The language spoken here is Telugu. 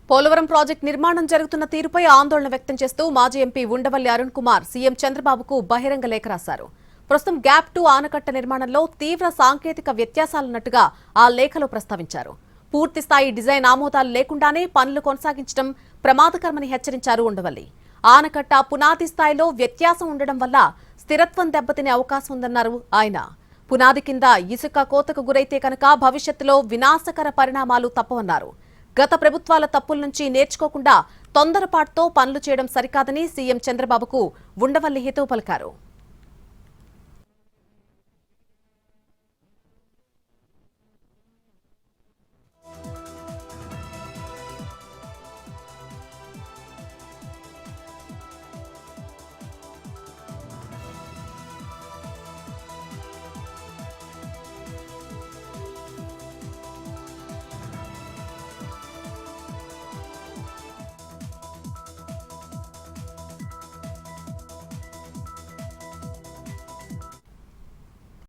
పోలవరం ప్రాజెక్టు నిర్మాణం జరుగుతున్న తీరుపై ఆందోళన వ్యక్తం చేస్తూ మాజీ ఎంపీ ఉండవల్లి అరుణ్ కుమార్ సీఎం చంద్రబాబుకు బహిరంగ లేఖ రాశారు. ప్రస్తుతం గ్యాప్ 2 ఆనకట్ట నిర్మాణంలో తీవ్ర సాంకేతిక వ్యత్యాసాలున్నట్టుగా ఆ లేఖలో ప్రస్తావించారు. పూర్తిస్థాయి డిజైన్ ఆమోదాలు లేకుండానే పనులు కొనసాగించడం ప్రమాదకరమని హెచ్చరించారు ఉండవల్లి. ఆనకట్ట పునాది స్థాయిలో వ్యత్యాసం ఉండడం వల్ల స్థిరత్వం దెబ్బతినే అవకాశం ఉందన్నారు ఆయన. పునాది కింద ఇసుక కోతకు గురైతే కనుక భవిష్యత్తులో వినాశకర పరిణామాలు తప్పవన్నారు. గత ప్రభుత్వాల తప్పుల నుంచి నేర్చుకోకుండా తొందరపాటుతో పనులు చేయడం సరికాదని సీఎం చంద్రబాబుకు ఉండవల్లి హితవు పలికారు.